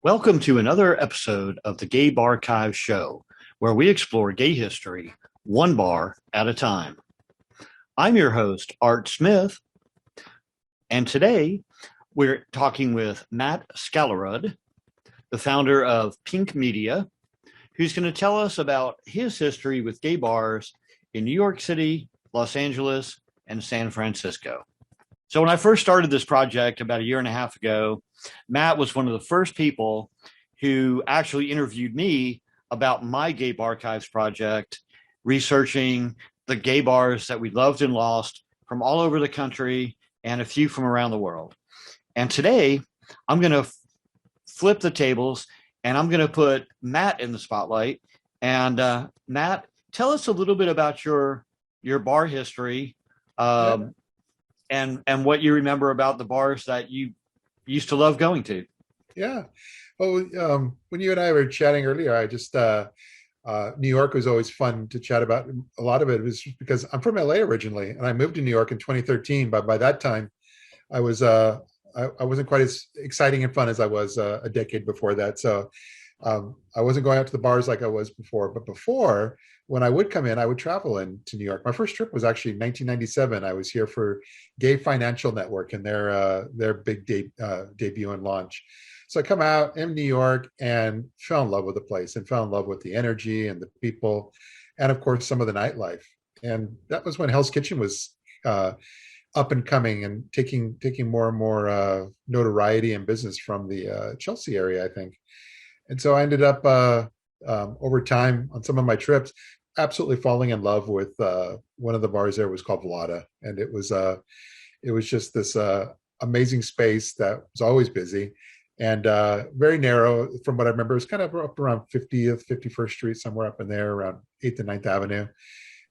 Welcome to another episode of the Gay Barchive Show, where we explore gay history one bar at a time. I'm your host, Art Smith, and today we're talking with Matt Skallerud, the founder of Pink Media, who's going to tell us about his history with gay bars in New York City, Los Angeles, and San Francisco. So when I first started this project about a year and a half ago, Matt was one of the first people who actually interviewed me about my Gay Barchives project, researching the gay bars that we loved and lost from all over the country and a few from around the world. And today, I'm going to flip the tables and I'm going to put Matt in the spotlight. And Matt, tell us a little bit about your bar history. And what you remember about the bars that you used to love going to. Yeah. Well, when you and I were chatting earlier, I just New York was always fun to chat about. A lot of it was because I'm from LA originally, and I moved to New York in 2013. But by that time, I was I wasn't quite as exciting and fun as I was a decade before that. So I wasn't going out to the bars like I was before. But before, when I would come in, I would travel into New York. My first trip was actually 1997. I was here for Gay Financial Network and their big debut and launch. So I come out in New York and fell in love with the place and fell in love with the energy and the people, and of course some of the nightlife. And that was when Hell's Kitchen was up and coming and taking more and more notoriety and business from the Chelsea area, I think. And so I ended up over time on some of my trips, absolutely falling in love with one of the bars there was called Vlada, and it was just this amazing space that was always busy and very narrow. From what I remember, it was kind of up around 50th, 51st Street, somewhere up in there, around 8th and 9th Avenue.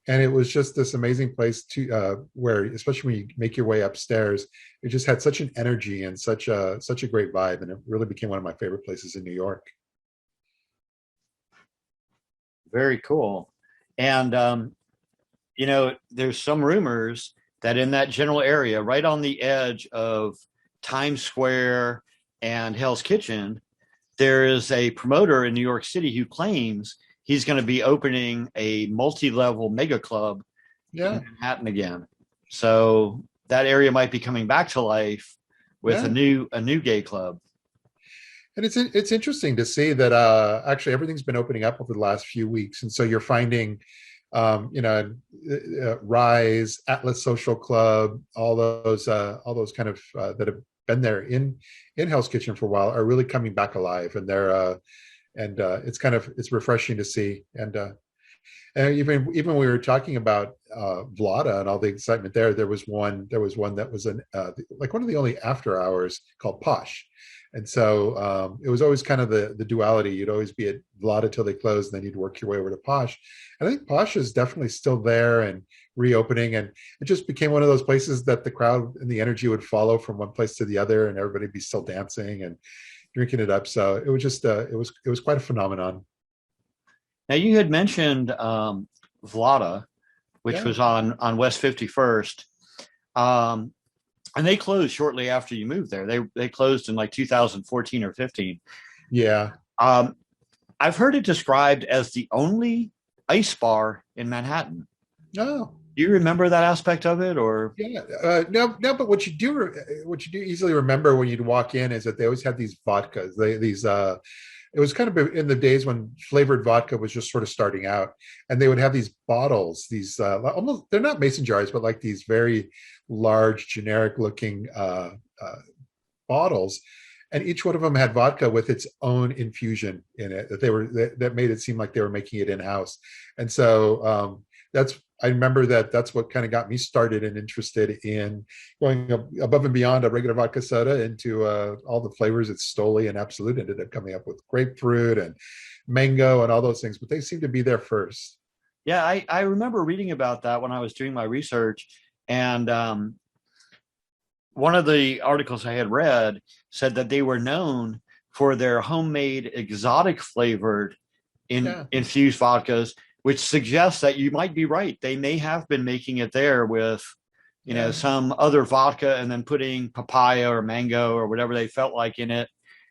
And it was just this amazing place to where, especially when you make your way upstairs, it just had such an energy and such a great vibe, and it really became one of my favorite places in New York. Very cool. And there's some rumors that in that general area, right on the edge of Times Square and Hell's Kitchen, there is a promoter in New York City who claims he's going to be opening a multi-level mega club in Manhattan again. So that area might be coming back to life with a new gay club. And it's interesting to see that actually everything's been opening up over the last few weeks, and so you're finding, Rise, Atlas Social Club, all those kind of that have been there in Hell's Kitchen for a while are really coming back alive, and it's refreshing to see. And even when we were talking about Vlada and all the excitement there was one that was like one of the only after hours called Posh. And so it was always kind of the duality. You'd always be at Vlada till they closed, and then you'd work your way over to Posh. And I think Posh is definitely still there and reopening. And it just became one of those places that the crowd and the energy would follow from one place to the other, and everybody would be still dancing and drinking it up. So it was just it was quite a phenomenon. Now, you had mentioned Vlada, which was on West 51st. And they closed shortly after you moved there. They closed in like 2014 or 15. Yeah. I've heard it described as the only ice bar in Manhattan. No. Do you remember that aspect of it, or? Yeah. No. But what you do easily remember when you'd walk in is that they always had these vodkas. It was kind of in the days when flavored vodka was just sort of starting out, and they would have these bottles, these almost, they're not mason jars, but like these very large generic looking bottles, and each one of them had vodka with its own infusion in it that made it seem like they were making it in house. And so I remember that's what kind of got me started and interested in going above and beyond a regular vodka soda into all the flavors that Stoli and Absolute ended up coming up with, grapefruit and mango and all those things. But they seem to be there first. Yeah, I remember reading about that when I was doing my research. And one of the articles I had read said that they were known for their homemade exotic flavored infused vodkas, which suggests that you might be right. They may have been making it there with, some other vodka and then putting papaya or mango or whatever they felt like in it.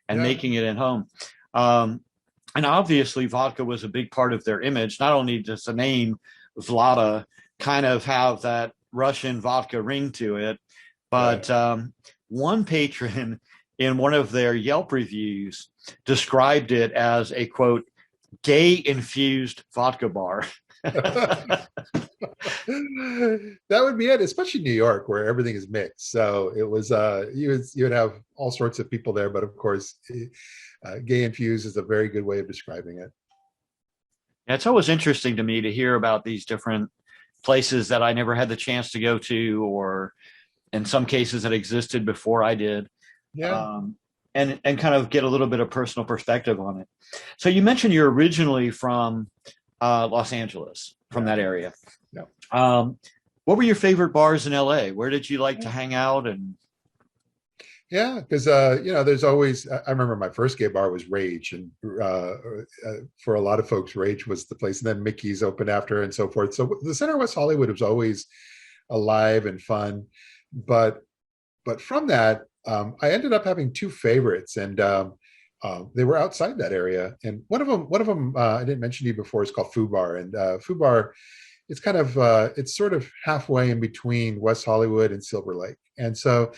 and making it at home. And obviously vodka was a big part of their image. Not only does the name Vlada kind of have that Russian vodka ring to it, but one patron in one of their Yelp reviews described it as a, quote, gay infused vodka bar. That would be it, especially New York, where everything is mixed. So it was you would have all sorts of people there, but of course, gay infused is a very good way of describing it. Yeah, it's always interesting to me to hear about these different places that I never had the chance to go to, or in some cases that existed before I did. Yeah. And kind of get a little bit of personal perspective on it. So you mentioned you're originally from Los Angeles, from that area. Yeah. What were your favorite bars in LA? Where did you like to hang out? And because there's always. I remember my first gay bar was Rage, and for a lot of folks, Rage was the place. And then Mickey's opened after, and so forth. So the center of West Hollywood was always alive and fun. But from that, I ended up having two favorites, and they were outside that area. And one of them, I didn't mention to you before, is called Foo Bar, and Foo Bar. It's kind of it's sort of halfway in between West Hollywood and Silver Lake, and so.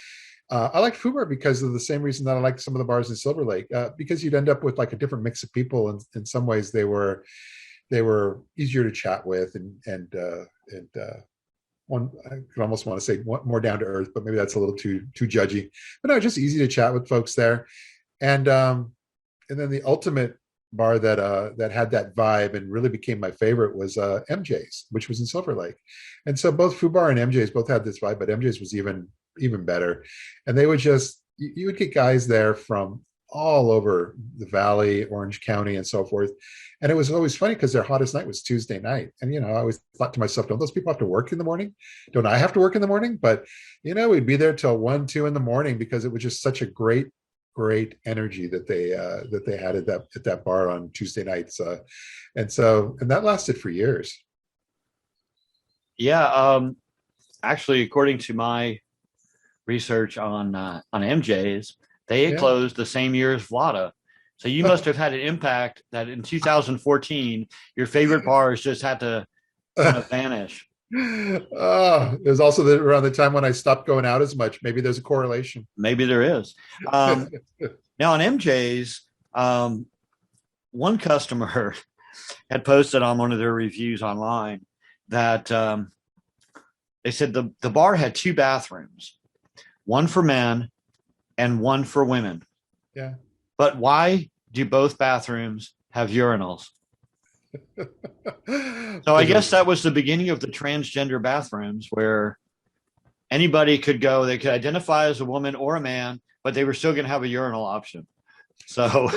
I liked Foo Bar because of the same reason that I liked some of the bars in Silver Lake, because you'd end up with like a different mix of people, and in some ways they were easier to chat with, and one I could almost want to say more down to earth, but maybe that's a little too judgy. But no, just easy to chat with folks there, and then the ultimate bar that had that vibe and really became my favorite was MJ's, which was in Silver Lake, and so both Foo Bar and MJ's both had this vibe, but MJ's was even better. And they would just, you would get guys there from all over the Valley, Orange County, and so forth. And it was always funny because their hottest night was Tuesday night. And, I always thought to myself, don't those people have to work in the morning? Don't I have to work in the morning? But, we'd be there till 1, 2 in the morning because it was just such a great energy that they had at that bar on Tuesday nights. And that lasted for years. Yeah. Actually, according to my research on MJ's, they closed the same year as Vlada. So you must have had an impact that in 2014, your favorite bars just had to kind of vanish. It was also around the time when I stopped going out as much. Maybe there's a correlation. Maybe there is. Now on MJ's, one customer had posted on one of their reviews online that they said the bar had 2 bathrooms, one for men and one for women. Yeah. But why do both bathrooms have urinals? So I guess that was the beginning of the transgender bathrooms, where anybody could go. They could identify as a woman or a man, but they were still going to have a urinal option. So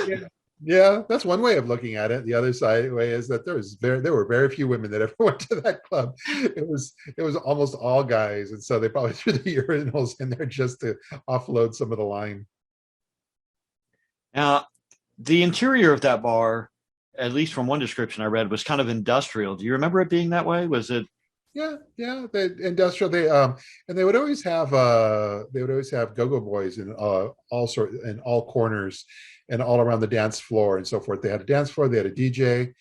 yeah, that's one way of looking at it. The other side way is that there were very few women that ever went to that club. It was almost all guys, and so they probably threw the urinals in there just to offload some of the line. Now, the interior of that bar, at least from one description I read, was kind of industrial. Do you remember it being that way? Was it? Yeah, the industrial. And they would always have go-go boys in all corners and all around the dance floor and so forth. They had a dance floor, they had a DJ,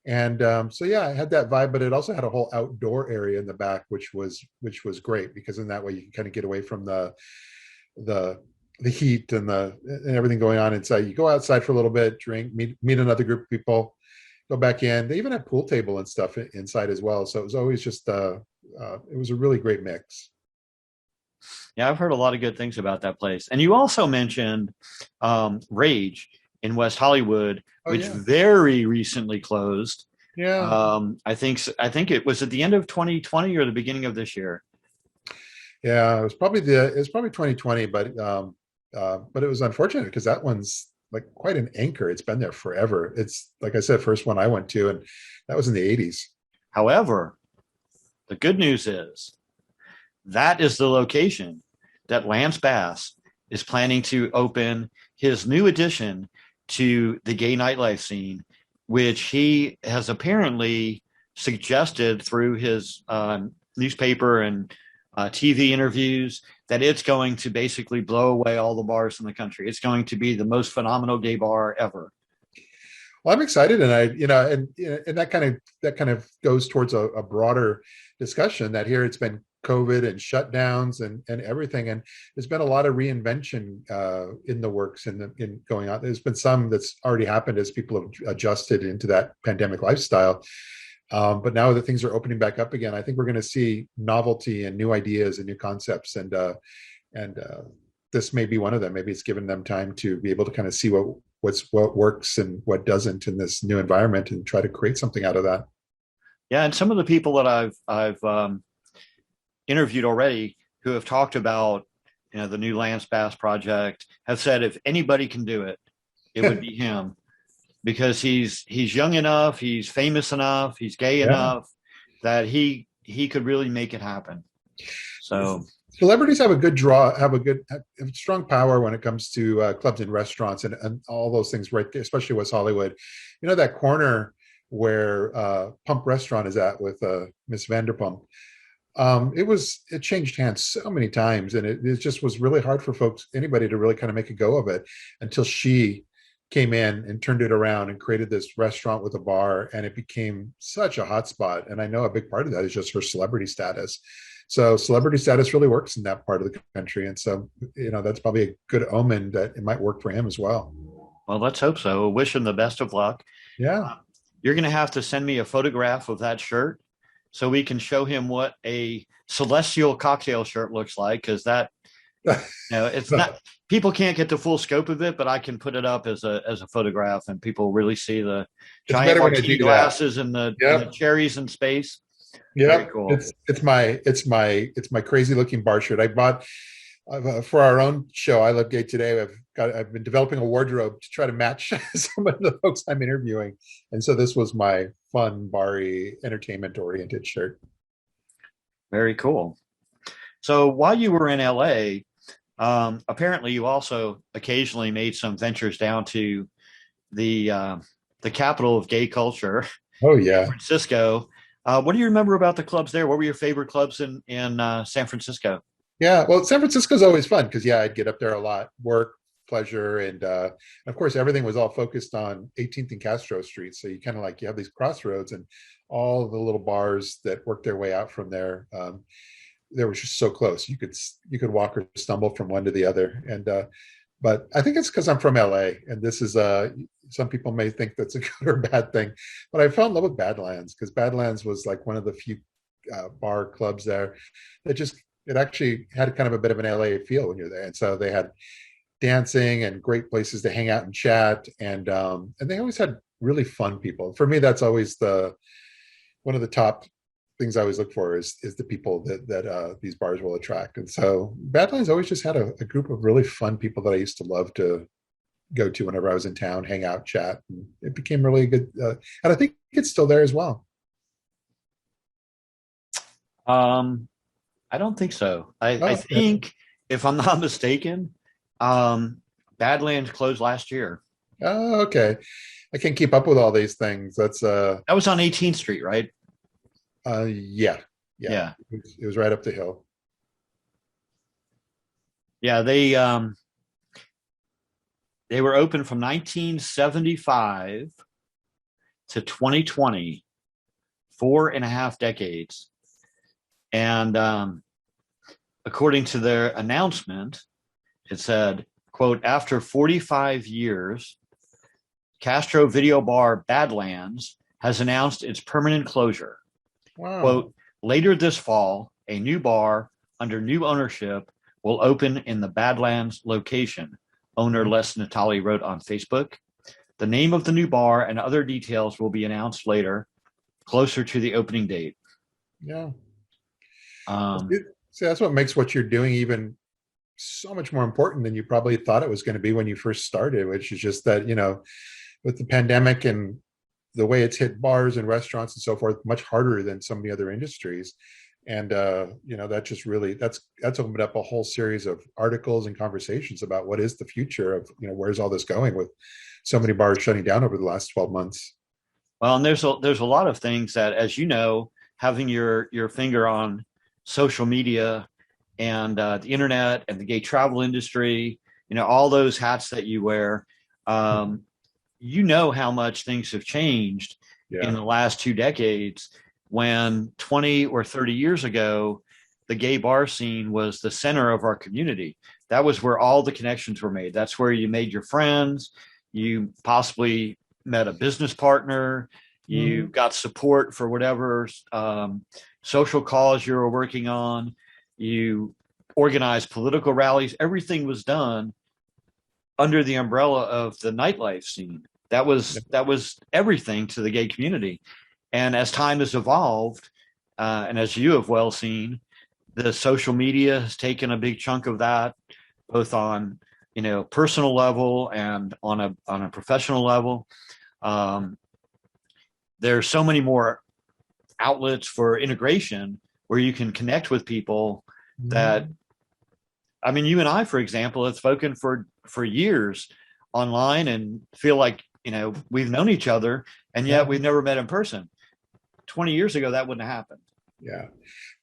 and it had that vibe. But it also had a whole outdoor area in the back, which was great, because in that way you can kind of get away from the heat and everything going on inside. You go outside for a little bit, drink, meet another group of people, go back in. They even had pool table and stuff inside as well. So it was always just it was a really great mix. Yeah, I've heard a lot of good things about that place. And you also mentioned Rage in West Hollywood, which very recently closed. Yeah. I think it was at the end of 2020 or the beginning of this year. Yeah, it was probably 2020, but it was unfortunate because that one's like quite an anchor. It's been there forever. It's, like I said, first one I went to, and that was in the 80s. However, the good news is that is the location that Lance Bass is planning to open his new addition to the gay nightlife scene, which he has apparently suggested through his newspaper and TV interviews, that it's going to basically blow away all the bars in the country. It's going to be the most phenomenal gay bar ever. Well, I'm excited, and and that kind of goes towards a broader discussion that here it's been COVID and shutdowns and everything, and there's been a lot of reinvention in the works in going on. There's been some that's already happened as people have adjusted into that pandemic lifestyle. But now that things are opening back up again, I think we're going to see novelty and new ideas and new concepts, and this may be one of them. Maybe it's given them time to be able to kind of see what works and what doesn't in this new environment, and try to create something out of that. Yeah, and some of the people that I've interviewed already who have talked about the new Lance Bass project have said if anybody can do it, it would be him, because he's young enough, he's famous enough, he's gay enough that he could really make it happen. So celebrities have a strong power when it comes to clubs and restaurants and all those things right there, especially West Hollywood. That corner where Pump Restaurant is at with Miss Vanderpump. It changed hands so many times, and it just was really hard for anybody to really kind of make a go of it until she came in and turned it around and created this restaurant with a bar, and it became such a hot spot. And I know a big part of that is just her celebrity status. So celebrity status really works in that part of the country. And so, that's probably a good omen that it might work for him as well. Well, let's hope so. Wish him the best of luck. Yeah. You're going to have to send me a photograph of that shirt so we can show him what a celestial cocktail shirt looks like. Cause that, it's not, people can't get the full scope of it, but I can put it up as a photograph, and people really see the giant martini glasses and the cherries in space. Yeah, cool. It's my crazy looking bar shirt I bought for our own show. I Love Gay Today. I've been developing a wardrobe to try to match some of the folks I'm interviewing, and so this was my fun, bar-y, entertainment oriented shirt. Very cool. So while you were in LA, apparently you also occasionally made some ventures down to the capital of gay culture. Oh yeah, San Francisco. What do you remember about the clubs there? What were your favorite clubs in San Francisco? Yeah, well, San Francisco is always fun because I'd get up there a lot, work, pleasure, and of course everything was all focused on 18th and Castro Street. So you kind of you have these crossroads, and all the little bars that worked their way out from there. They were just so close. You could walk or stumble from one to the other. And but I think it's because I'm from LA, and this is some people may think that's a good or bad thing, but I fell in love with Badlands because Badlands was like one of the few bar clubs there that it actually had kind of a bit of an LA feel when you're there. And so they had dancing and great places to hang out and chat, and they always had really fun people. For me, that's always one of the top things I always look for is the people that these bars will attract. And so Badlands always just had a group of really fun people that I used to love to go to whenever I was in town, hang out, chat. And it became really good. And I think it's still there as well. I don't think so. I think, if I'm not mistaken, Badlands closed last year. Oh, okay. I can't keep up with all these things. That was on 18th Street, right? Yeah. It was right up the hill. Yeah, they were open from 1975 to 2020, 4.5 decades. And according to their announcement, it said, quote, after 45 years, Castro Video Bar Badlands has announced its permanent closure. Wow. Quote, later this fall, a new bar under new ownership will open in the Badlands location, owner Les Natali wrote on Facebook. The name of the new bar and other details will be announced later, closer to the opening date. Yeah. See, that's what makes what you're doing even so much more important than you probably thought it was going to be when you first started, which is just that, with the pandemic and the way it's hit bars and restaurants and so forth, much harder than some of the other industries. And, that just really, that's opened up a whole series of articles and conversations about what is the future of, where's all this going with so many bars shutting down over the last 12 months. Well, and there's a lot of things that, as you know, having your finger on social media and the internet and the gay travel industry, all those hats that you wear, how much things have changed Yeah. in the last 2 decades, when 20 or 30 years ago, the gay bar scene was the center of our community. That was where all the connections were made. That's where you made your friends. You possibly met a business partner. You got support for whatever social cause you were working on. You organized political rallies. Everything was done under the umbrella of the nightlife scene. That was everything to the gay community. And as time has evolved, and as you have well seen, the social media has taken a big chunk of that, both on personal level and on a professional level. There's so many more outlets for integration where you can connect with people that, I mean, you and I, for example, have spoken for years online and feel like, we've known each other, and yet we've never met in person. 20 years ago, that wouldn't have happened. Yeah.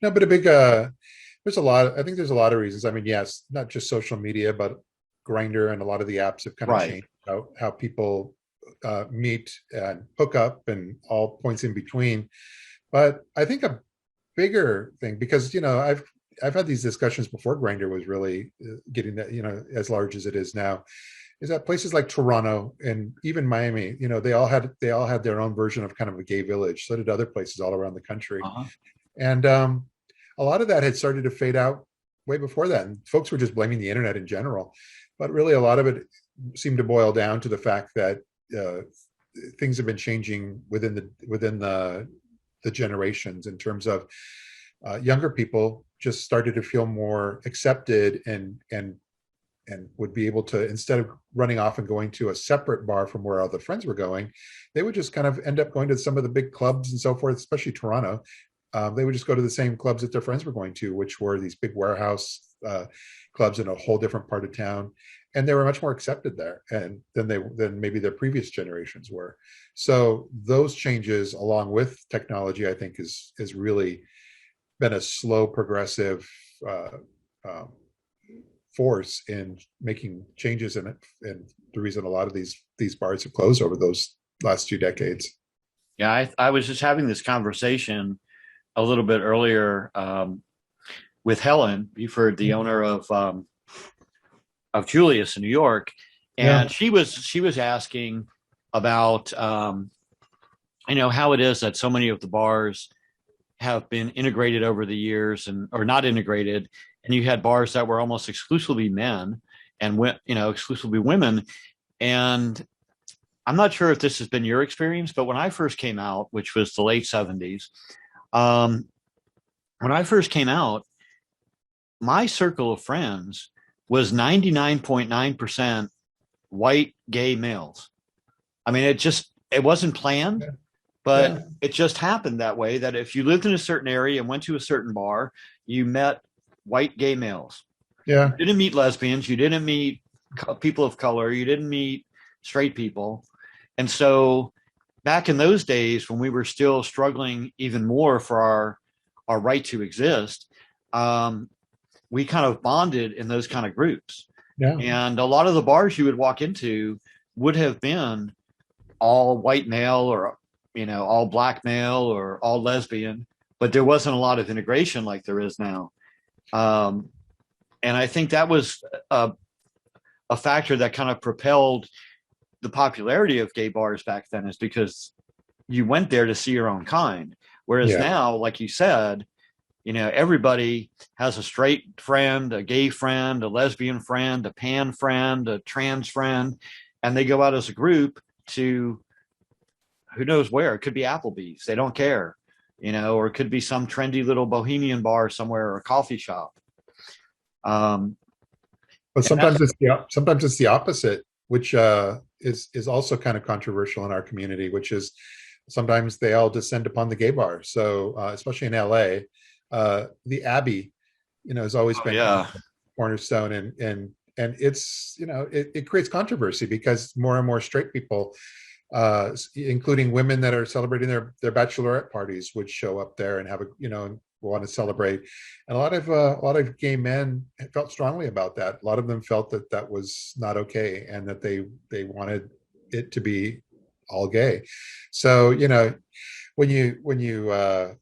No, but there's I think there's a lot of reasons. I mean, yes, not just social media, but Grindr and a lot of the apps have kind of changed how people meet and hook up and all points in between. But I think a bigger thing, because I've had these discussions before Grindr was really getting that as large as it is now, is that places like Toronto and even Miami, they all had their own version of kind of a gay village. So did other places all around the country. And a lot of that had started to fade out way before that. And folks were just blaming the internet in general. But really, a lot of it seemed to boil down to the fact that things have been changing within the generations, in terms of younger people just started to feel more accepted and would be able to, instead of running off and going to a separate bar from where all the friends were going, they would just kind of end up going to some of the big clubs and so forth, especially Toronto. They would just go to the same clubs that their friends were going to, which were these big warehouse clubs in a whole different part of town. And they were much more accepted there than maybe their previous generations were. So those changes, along with technology, I think has really been a slow, progressive force in making changes in it, and the reason a lot of these bars have closed over those last 2 decades. Yeah, I was just having this conversation a little bit earlier with Helen Buford, the owner of Julius in New York, and she was asking about how it is that so many of the bars have been integrated over the years, or not integrated, and you had bars that were almost exclusively men and exclusively women. And I'm not sure if this has been your experience, but when I first came out, which was the late 70s, when I first came out, my circle of friends was 99.9% white gay males. I mean, it wasn't planned, but it just happened that way, that if you lived in a certain area and went to a certain bar, you met white gay males. Yeah. You didn't meet lesbians. You didn't meet people of color. You didn't meet straight people. And so back in those days, when we were still struggling even more for our right to exist, we kind of bonded in those kind of groups. Yeah. And a lot of the bars you would walk into would have been all white male, or all black male, or all lesbian, but there wasn't a lot of integration like there is now. And I think that was a factor that kind of propelled the popularity of gay bars back then, is because you went there to see your own kind. Whereas now, like you said, everybody has a straight friend, a gay friend, a lesbian friend, a pan friend, a trans friend, and they go out as a group to who knows where. It could be Applebee's. They don't care, or it could be some trendy little bohemian bar somewhere, or a coffee shop. But sometimes it's the opposite, which is also kind of controversial in our community, which is sometimes they all descend upon the gay bar. So especially in LA, the Abbey, has always been a cornerstone, and it's it creates controversy because more and more straight people, including women that are celebrating their bachelorette parties, would show up there and have want to celebrate, and a lot of gay men felt strongly about that. A lot of them felt that that was not okay, and that they wanted it to be all gay. So when you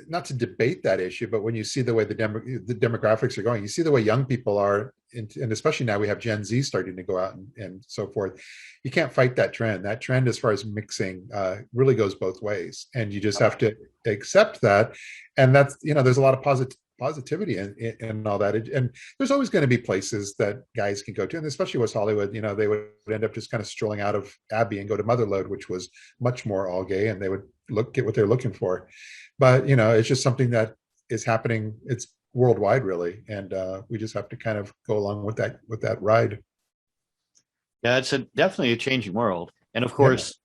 not to debate that issue, but when you see the way the demographics are going, you see the way young people are, and especially now we have Gen Z starting to go out and so forth. You can't fight that trend. That trend, as far as mixing, really goes both ways, and you just have to accept that. And that's there's a lot of positivity in all that. And there's always going to be places that guys can go to, and especially West Hollywood. They would end up just kind of strolling out of Abbey and go to Motherlode, which was much more all gay, and they would get what they're looking for. But it's just something that is happening. It's worldwide, really, and we just have to kind of go along with that ride. Yeah, it's definitely a changing world, and of course,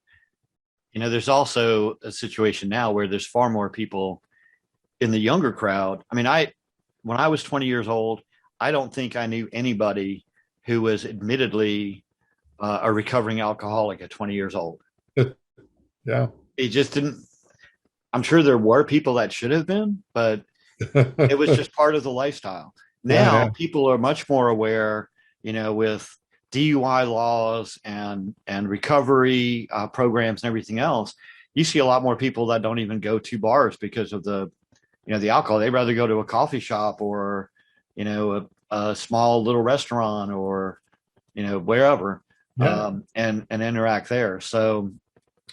there's also a situation now where there's far more people in the younger crowd. I mean, when I was 20 years old, I don't think I knew anybody who was admittedly a recovering alcoholic at 20 years old. Yeah, it just didn't. I'm sure there were people that should have been, but it was just part of the lifestyle. Now people are much more aware, with DUI laws and recovery programs and everything else. You see a lot more people that don't even go to bars because of the alcohol. They'd rather go to a coffee shop or, a small little restaurant or, wherever, and interact there. So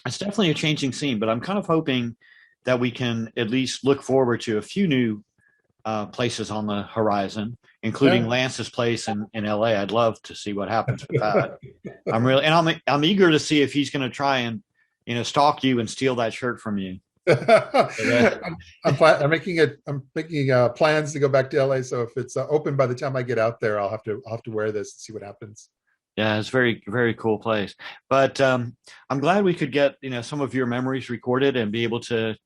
it's definitely a changing scene, but I'm kind of hoping that we can at least look forward to a few new places on the horizon, including Lance's place in LA. I'd love to see what happens with that. I'm eager to see if he's going to try and, stalk you and steal that shirt from you. I'm making plans to go back to LA. So if it's open by the time I get out there, I'll have to wear this and see what happens. Yeah, it's very, very cool place. But I'm glad we could get, some of your memories recorded and be able to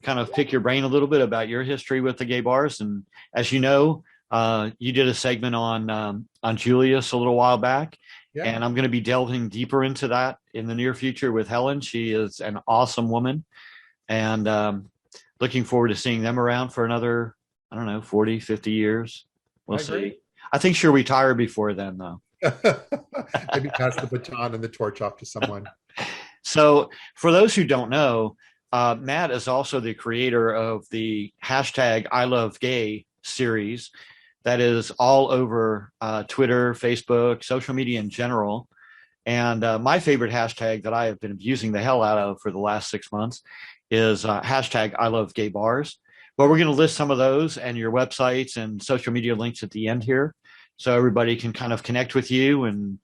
kind of pick your brain a little bit about your history with the gay bars. And as you know, you did a segment on Julius a little while back. Yeah. And I'm going to be delving deeper into that in the near future with Helen. She is an awesome woman. And looking forward to seeing them around for another, 40, 50 years. We'll see. I think she'll retire before then, though. Maybe pass the baton and the torch off to someone. So for those who don't know, Matt is also the creator of the hashtag I Love Gay series that is all over Twitter, Facebook, social media in general. And my favorite hashtag that I have been abusing the hell out of for the last 6 months is hashtag I Love Gay Bars. But we're going to list some of those and your websites and social media links at the end here, so everybody can kind of connect with you and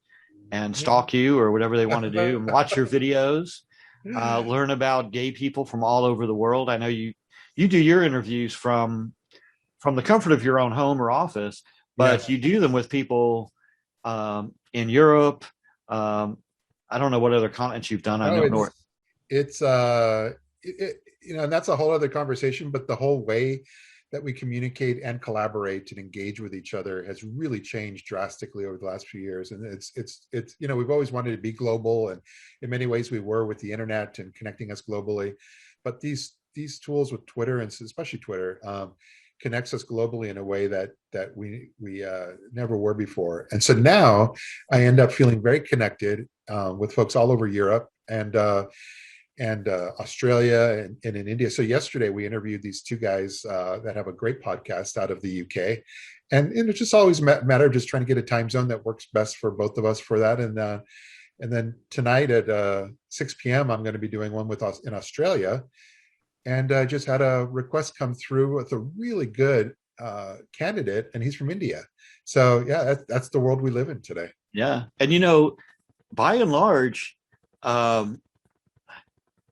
stalk you or whatever they want to do and watch your videos, learn about gay people from all over the world. I know you do your interviews from the comfort of your own home or office, but you do them with people in Europe. I don't know what other continents you've done. I know it's and that's a whole other conversation, but the whole way that we communicate and collaborate and engage with each other has really changed drastically over the last few years. And it's we've always wanted to be global, and in many ways we were with the internet and connecting us globally. But these tools with Twitter, and especially Twitter, connects us globally in a way that we never were before. And so now I end up feeling very connected with folks all over Europe and Australia and in India. So yesterday we interviewed these two guys that have a great podcast out of the UK, and it's just always a matter of just trying to get a time zone that works best for both of us for that. And then tonight at 6 p.m. I'm going to be doing one with us in Australia, and I just had a request come through with a really good candidate, and he's from India. So yeah, that's the world we live in today. Yeah, and by and large,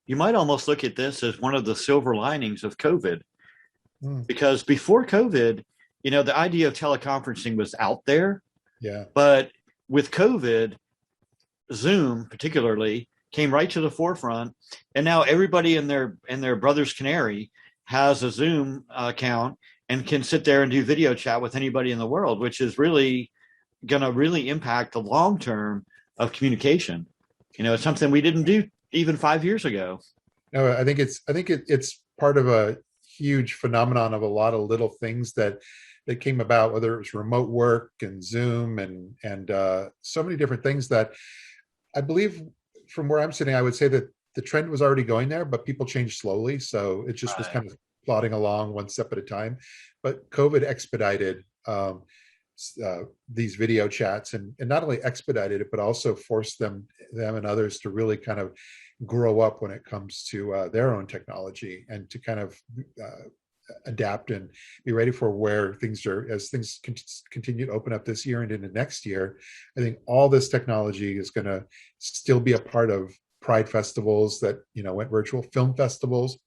you might almost look at this as one of the silver linings of COVID, because before COVID, the idea of teleconferencing was out there. Yeah. But with COVID, Zoom particularly came right to the forefront, and now everybody in their brother's canary has a Zoom account and can sit there and do video chat with anybody in the world, which is really going to really impact the long term of communication. It's something we didn't do even 5 years ago. No, I think it's part of a huge phenomenon of a lot of little things that came about, whether it was remote work and Zoom and so many different things that I believe from where I'm sitting, I would say that the trend was already going there, but people changed slowly. So it just was Right. kind of plodding along one step at a time. But COVID expedited these video chats, and not only expedited it, but also forced them and others to really kind of grow up when it comes to their own technology and to kind of adapt and be ready for where things are as things continue to open up this year and into next year. I think all this technology is going to still be a part of Pride festivals that went virtual, film festivals,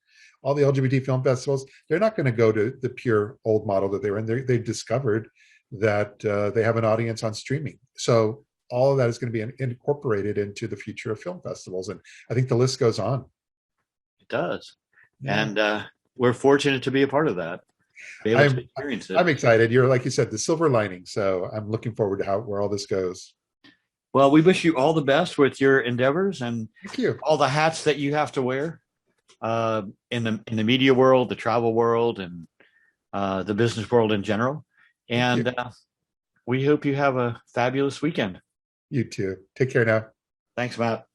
all the LGBT film festivals. They're not going to go to the pure old model that they were in. They've discovered that they have an audience on streaming. So all of that is going to be incorporated into the future of film festivals, and I think the list goes on. It does. Yeah. And we're fortunate to be a part of that, be able to experience it. I'm excited. You're, like you said, the silver lining. So I'm looking forward to where all this goes. Well, we wish you all the best with your endeavors and Thank you. all the hats that you have to wear in the media world, the travel world, and the business world in general. And we hope you have a fabulous weekend. You too. Take care now. Thanks, Matt.